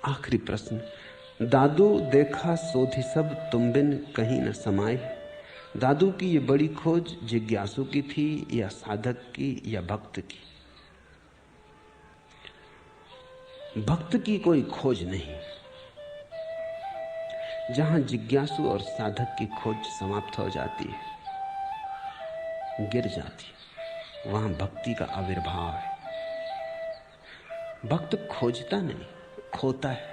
आखिरी प्रश्न। दादू देखा सोधि सब तुम बिन कहीं न समाए। दादू की ये बड़ी खोज जिज्ञासु की थी या साधक की या भक्त की? भक्त की कोई खोज नहीं। जहां जिज्ञासु और साधक की खोज समाप्त हो जाती है, गिर जाती है, वहां भक्ति का आविर्भाव है। भक्त खोजता नहीं, खोता है।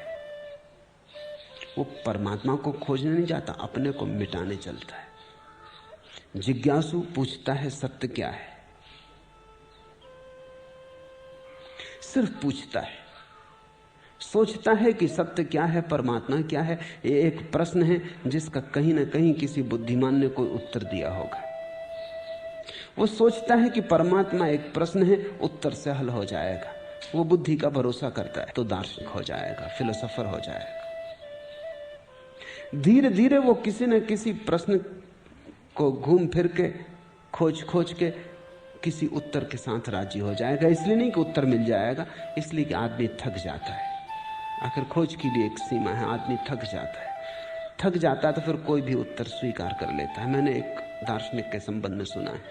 वो परमात्मा को खोजने नहीं जाता, अपने को मिटाने चलता है। जिज्ञासु पूछता है सत्य क्या है, सिर्फ पूछता है। सोचता है कि सत्य क्या है, परमात्मा क्या है। ये एक प्रश्न है जिसका कहीं ना कहीं किसी बुद्धिमान ने कोई उत्तर दिया होगा। वो सोचता है कि परमात्मा एक प्रश्न है, उत्तर से हल हो जाएगा। वो बुद्धि का भरोसा करता है तो दार्शनिक हो जाएगा, फिलोसोफर हो जाएगा। धीरे धीरे वो किसी न किसी प्रश्न को घूम फिर के खोज खोज के किसी उत्तर के साथ राजी हो जाएगा। इसलिए नहीं कि उत्तर मिल जाएगा, इसलिए कि आदमी थक जाता है। आखिर खोज की भी एक सीमा है, आदमी थक जाता है। थक जाता है तो फिर कोई भी उत्तर स्वीकार कर लेता है। मैंने एक दार्शनिक के संबंध में सुना है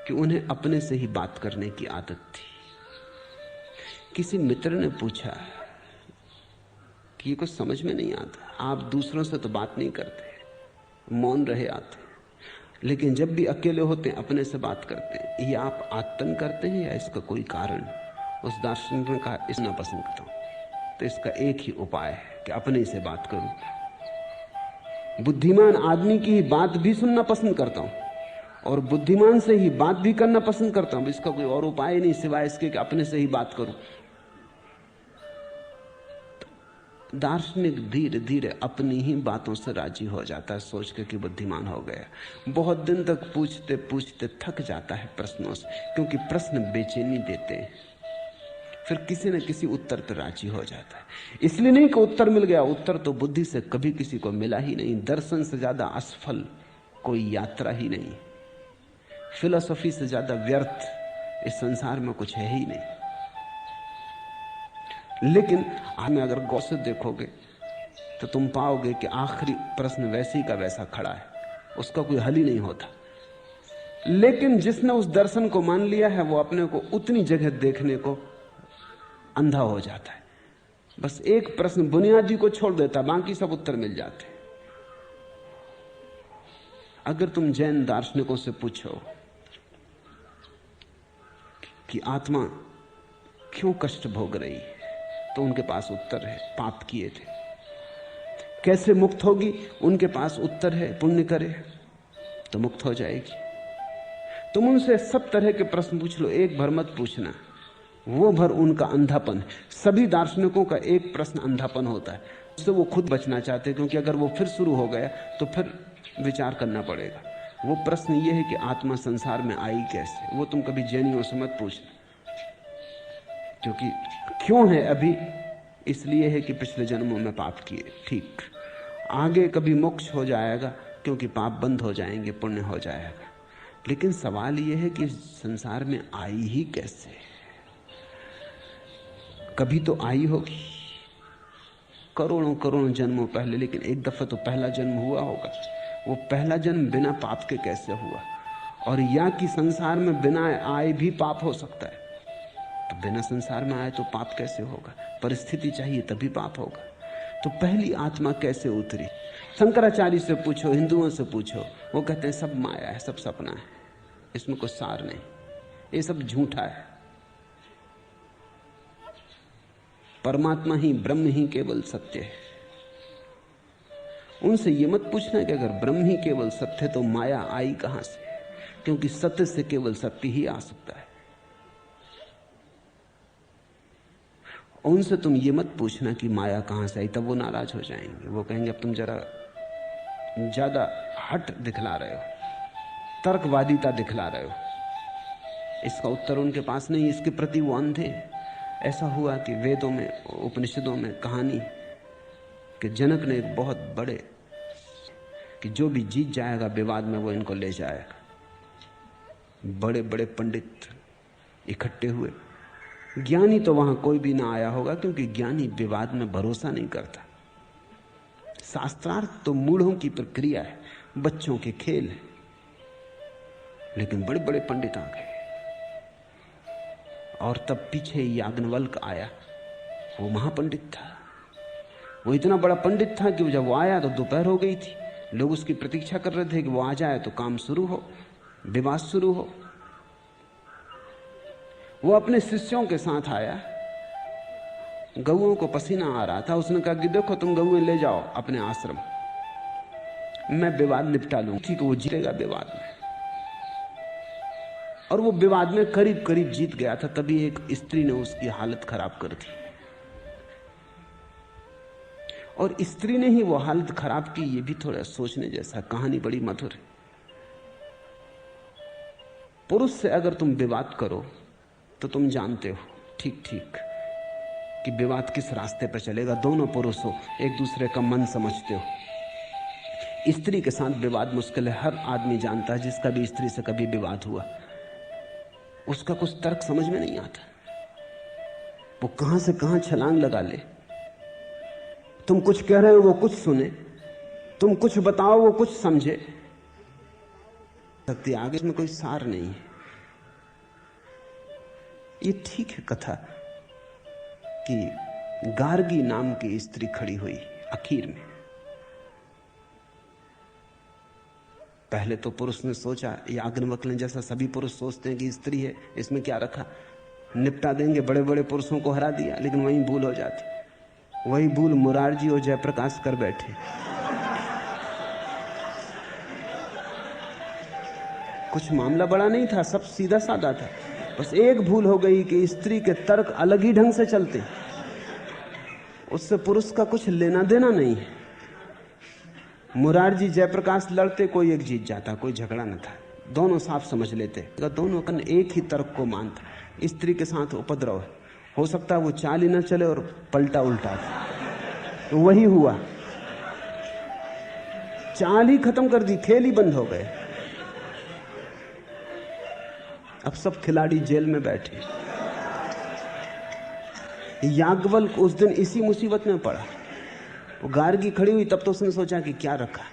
कि उन्हें अपने से ही बात करने की आदत थी। किसी मित्र ने पूछा कि ये कुछ समझ में नहीं आता, आप दूसरों से तो बात नहीं करते, मौन रहे आते, लेकिन जब भी अकेले होते हैं अपने से बात करते हैं। ये आप आत्तन करते हैं या इसका कोई कारण? उस दार्शनिक ने कहा, इसना पसंद करता हूं तो इसका एक ही उपाय है कि अपने से बात करूं। बुद्धिमान आदमी की ही बात भी सुनना पसंद करता हूं और बुद्धिमान से ही बात भी करना पसंद करता हूं। इसका कोई और उपाय नहीं सिवाय इसके कि अपने से ही बात करूं। दार्शनिक धीरे धीरे अपनी ही बातों से राजी हो जाता है, सोच के कि बुद्धिमान हो गया। बहुत दिन तक पूछते पूछते थक जाता है प्रश्नों से, क्योंकि प्रश्न बेचैनी देते हैं। फिर किसी न किसी उत्तर पर राजी हो जाता है। इसलिए नहीं कि उत्तर मिल गया, उत्तर तो बुद्धि से कभी किसी को मिला ही नहीं। दर्शन से ज्यादा असफल कोई यात्रा ही नहीं, फिलॉसफी से ज्यादा व्यर्थ इस संसार में कुछ है ही नहीं। लेकिन हमें अगर गौर से देखोगे तो तुम पाओगे कि आखिरी प्रश्न वैसे ही का वैसा खड़ा है, उसका कोई हल ही नहीं होता। लेकिन जिसने उस दर्शन को मान लिया है वो अपने को उतनी जगह देखने को अंधा हो जाता है। बस एक प्रश्न बुनियादी को छोड़ देता, बाकी सब उत्तर मिल जाते। अगर तुम जैन दार्शनिकों से पूछो कि आत्मा क्यों कष्ट भोग रही है, तो उनके पास उत्तर है, पाप किए थे। कैसे मुक्त होगी, उनके पास उत्तर है, पुण्य करे तो मुक्त हो जाएगी। तुम उनसे सब तरह के प्रश्न पूछ लो, एक भर मत पूछना, वो भर उनका अंधापन। सभी दार्शनिकों का एक प्रश्न अंधापन होता है, उससे वो खुद बचना चाहते हैं, क्योंकि अगर वो फिर शुरू हो गया तो फिर विचार करना पड़ेगा। वो प्रश्न ये है कि आत्मा संसार में आई कैसे। वो तुम कभी जैनियों से मत पूछना, क्योंकि क्यों है अभी, इसलिए है कि पिछले जन्मों में पाप किए। ठीक, आगे कभी मोक्ष हो जाएगा क्योंकि पाप बंद हो जाएंगे, पुण्य हो जाएगा। लेकिन सवाल यह है कि संसार में आई ही कैसे। कभी तो आई होगी, करोड़ों करोड़ों जन्मों पहले, लेकिन एक दफा तो पहला जन्म हुआ होगा। वो पहला जन्म बिना पाप के कैसे हुआ? और या कि संसार में बिना आए भी पाप हो सकता है, तो बिना संसार में आए तो पाप कैसे होगा? परिस्थिति चाहिए तभी पाप होगा। तो पहली आत्मा कैसे उतरी? शंकराचार्य से पूछो, हिंदुओं से पूछो, वो कहते हैं सब माया है, सब सपना है, इसमें कोई सार नहीं, ये सब झूठा है। परमात्मा ही, ब्रह्म ही केवल सत्य है। उनसे ये मत पूछना कि अगर ब्रह्म ही केवल सत्य है तो माया आई कहां से, क्योंकि सत्य से केवल सत्य ही आ सकता है। उनसे तुम ये मत पूछना कि माया कहां से आई, तब वो नाराज हो जाएंगे। वो कहेंगे अब तुम जरा ज्यादा हट दिखला रहे हो, तर्कवादिता दिखला रहे हो। इसका उत्तर उनके पास नहीं, इसके प्रति वो अंधे। ऐसा हुआ कि वेदों में, उपनिषदों में कहानी कि जनक ने एक बहुत बड़े, कि जो भी जीत जाएगा विवाद में वो इनको ले जाएगा। बड़े बड़े पंडित इकट्ठे हुए, ज्ञानी तो वहां कोई भी ना आया होगा, क्योंकि ज्ञानी विवाद में भरोसा नहीं करता। शास्त्रार्थ तो मूढ़ों की प्रक्रिया है, बच्चों के खेल है। लेकिन बड़े बड़े पंडित आ गए। और तब पीछे याज्ञवल्क्य आया, वो महापंडित था। वो इतना बड़ा पंडित था कि जब वो आया तो दोपहर हो गई थी। लोग उसकी प्रतीक्षा कर रहे थे कि वो आ जाए तो काम शुरू हो, विवाद शुरू हो। वो अपने शिष्यों के साथ आया। गऊओं को पसीना आ रहा था। उसने कहा कि देखो तुम गऊएं ले जाओ अपने आश्रम, मैं विवाद निपटा लूं। ठीक, वो जीतेगा विवाद में। और वो विवाद में करीब करीब जीत गया था। तभी एक स्त्री ने उसकी हालत खराब कर दी। और स्त्री ने ही वो हालत खराब की, ये भी थोड़ा सोचने जैसा। कहानी बड़ी मधुर है। पुरुष से अगर तुम विवाद करो तो तुम जानते हो ठीक ठीक कि विवाद किस रास्ते पर चलेगा। दोनों पुरुष हो, एक दूसरे का मन समझते हो। स्त्री के साथ विवाद मुश्किल है। हर आदमी जानता है, जिसका भी स्त्री से कभी विवाद हुआ, उसका कुछ तर्क समझ में नहीं आता। वो कहां से कहां छलांग लगा ले। तुम कुछ कह रहे हो वो कुछ सुने, तुम कुछ बताओ वो कुछ समझे। सकती आगे में कोई सार नहीं है। ये ठीक है कथा कि गार्गी नाम की स्त्री खड़ी हुई आखिर में। पहले तो पुरुष ने सोचा, याज्ञवल्क्य ने जैसा सभी पुरुष सोचते हैं कि स्त्री है, इसमें क्या रखा, निपटा देंगे। बड़े बड़े पुरुषों को हरा दिया। लेकिन वही भूल हो जाती। वही भूल मुरारजी और जयप्रकाश कर बैठे। कुछ मामला बड़ा नहीं था, सब सीधा साधा था। बस एक भूल हो गई कि स्त्री के तर्क अलग ही ढंग से चलते, उससे पुरुष का कुछ लेना देना नहीं है। मुरारजी जयप्रकाश लड़ते, कोई एक जीत जाता, कोई झगड़ा न था। दोनों साफ समझ लेते, दोनों कन एक ही तर्क को मानता। स्त्री के साथ उपद्रव है, हो सकता है वो चाल ही न चले और पलटा उल्टा था। तो वही हुआ, चाल ही खत्म कर दी, खेल ही बंद हो गए। अब सब खिलाड़ी जेल में बैठे। याज्ञवल्क्य उस दिन इसी मुसीबत में पड़ा। वो गार्गी खड़ी हुई, तब तो उसने सोचा कि क्या रखा,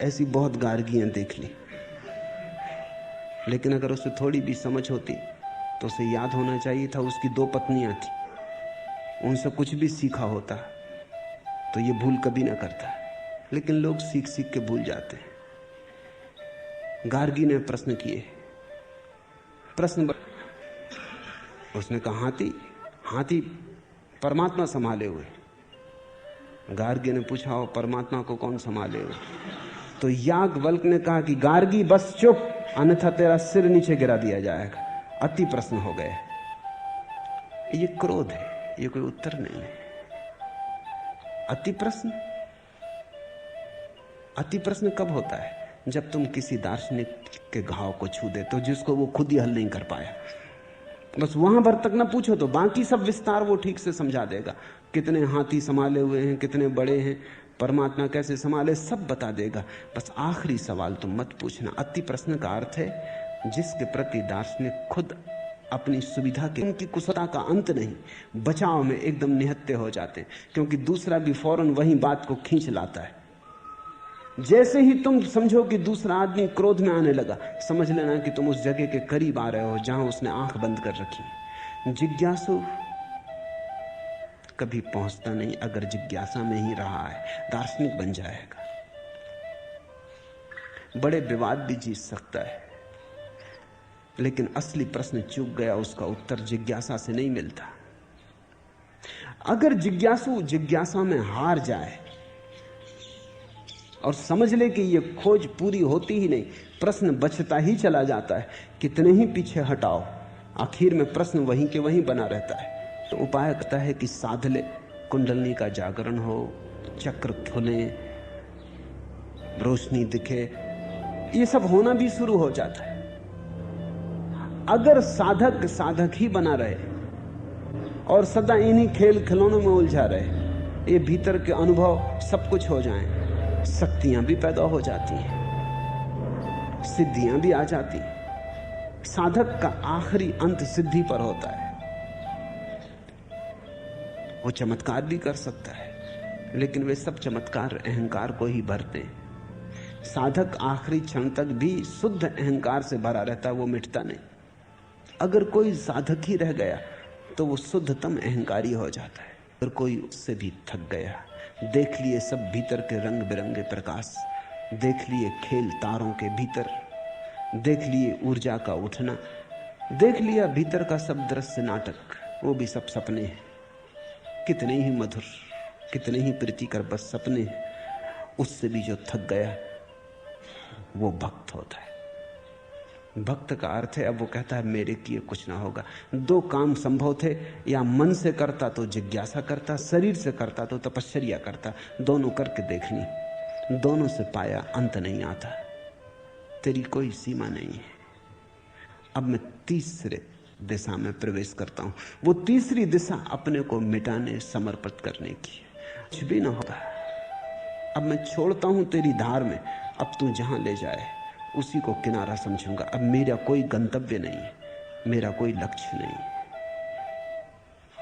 ऐसी बहुत गार्गियां देख ली। लेकिन अगर उसे थोड़ी भी समझ होती तो उसे याद होना चाहिए था उसकी 2 पत्नियां थी, उनसे कुछ भी सीखा होता तो ये भूल कभी ना करता। लेकिन लोग सीख सीख के भूल जाते हैं। गार्गी ने प्रश्न किए। उसने कहा, हाथी परमात्मा संभाले हुए। गार्गी ने पूछा, हो परमात्मा को कौन संभाले हुए? तो याज्ञवल्क्य ने कहा कि गार्गी बस चुप, अन्यथा तेरा सिर नीचे गिरा दिया जाएगा। अति प्रश्न हो गए। ये क्रोध है, ये कोई उत्तर नहीं है। अति प्रश्न कब होता है? जब तुम किसी दार्शनिक के घाव को छू देते हो, जिसको वो खुद ही हल नहीं कर पाया। बस वहां भर तक ना पूछो तो बाकी सब विस्तार वो ठीक से समझा देगा। कितने हाथी संभाले हुए हैं, कितने बड़े हैं, परमात्मा कैसे संभाले, सब बता देगा। बस आखिरी सवाल तुम मत पूछना। अति प्रश्न का अर्थ है जिसके प्रति दार्शनिक खुद अपनी सुविधा के, उनकी कुशलता का अंत नहीं, बचाव में एकदम निहत्थे हो जाते हैं, क्योंकि दूसरा भी फौरन वही बात को खींच लाता है। जैसे ही तुम समझो कि दूसरा आदमी क्रोध में आने लगा, समझ लेना कि तुम उस जगह के करीब आ रहे हो जहां उसने आंख बंद कर रखी। जिज्ञासु कभी पहुंचता नहीं, अगर जिज्ञासा में ही रहा है। दार्शनिक बन जाएगा, बड़े विवाद भी जीत सकता है, लेकिन असली प्रश्न चूक गया, उसका उत्तर जिज्ञासा से नहीं मिलता। अगर जिज्ञासु जिज्ञासा में हार जाए और समझ ले कि ये खोज पूरी होती ही नहीं, प्रश्न बचता ही चला जाता है, कितने ही पीछे हटाओ, आखिर में प्रश्न वहीं के वहीं बना रहता है। तो उपाय करता है कि साध ले, कुंडलनी का जागरण हो, चक्र खुले, रोशनी दिखे, ये सब होना भी शुरू हो जाता है। अगर साधक साधक ही बना रहे और सदा इन्हीं खेल खिलौनों में उलझा रहे, ये भीतर के अनुभव सब कुछ हो जाएं, शक्तियां भी पैदा हो जाती हैं, सिद्धियां भी आ जाती हैं। साधक का आखिरी अंत सिद्धि पर होता है। वो चमत्कार भी कर सकता है, लेकिन वे सब चमत्कार अहंकार को ही भरते हैं। साधक आखिरी क्षण तक भी शुद्ध अहंकार से भरा रहता है, वो मिटता नहीं। अगर कोई साधक ही रह गया तो वो शुद्धतम अहंकारी हो जाता है। अगर कोई उससे भी थक गया, देख लिए सब भीतर के रंग बिरंगे प्रकाश, देख लिए खेल तारों के भीतर, देख लिए ऊर्जा का उठना, देख लिया भीतर का सब दृश्य नाटक, वो भी सब सपने हैं। कितने ही मधुर, कितने ही प्रीतिकर बस सपने हैं। उससे भी जो थक गया वो भक्त होता है। भक्त का अर्थ है, अब वो कहता है मेरे किए कुछ ना होगा। दो काम संभव थे, या मन से करता तो जिज्ञासा करता, शरीर से करता तो तपश्चर्या करता। दोनों करके देखनी, दोनों से पाया अंत नहीं आता, तेरी कोई सीमा नहीं है। अब मैं तीसरे दिशा में प्रवेश करता हूं। वो तीसरी दिशा अपने को मिटाने, समर्पित करने की है। कुछ भी ना होगा, अब मैं छोड़ता हूं तेरी धार में, अब तू जहां ले जाए उसी को किनारा समझूंगा। अब मेरा कोई गंतव्य नहीं है, मेरा कोई लक्ष्य नहीं है।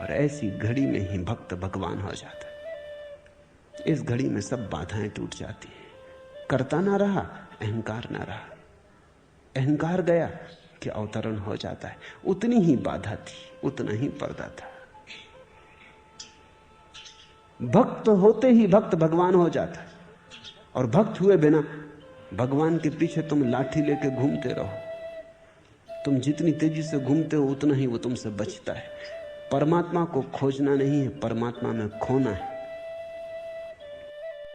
और ऐसी घड़ी में ही भक्त भगवान हो जाता है। इस घड़ी में सब बाधाएं टूट जाती हैं। करता ना रहा, अहंकार ना रहा। अहंकार गया कि अवतरण हो जाता है। उतनी ही बाधा थी, उतना ही पर्दा था। भक्त होते ही भक्त भगवान हो जाता है। और भक्त हुए बिना भगवान के पीछे तुम लाठी लेके घूमते रहो। तुम जितनी तेजी से घूमते हो उतना ही वो तुमसे बचता है। परमात्मा को खोजना नहीं है, परमात्मा में खोना है।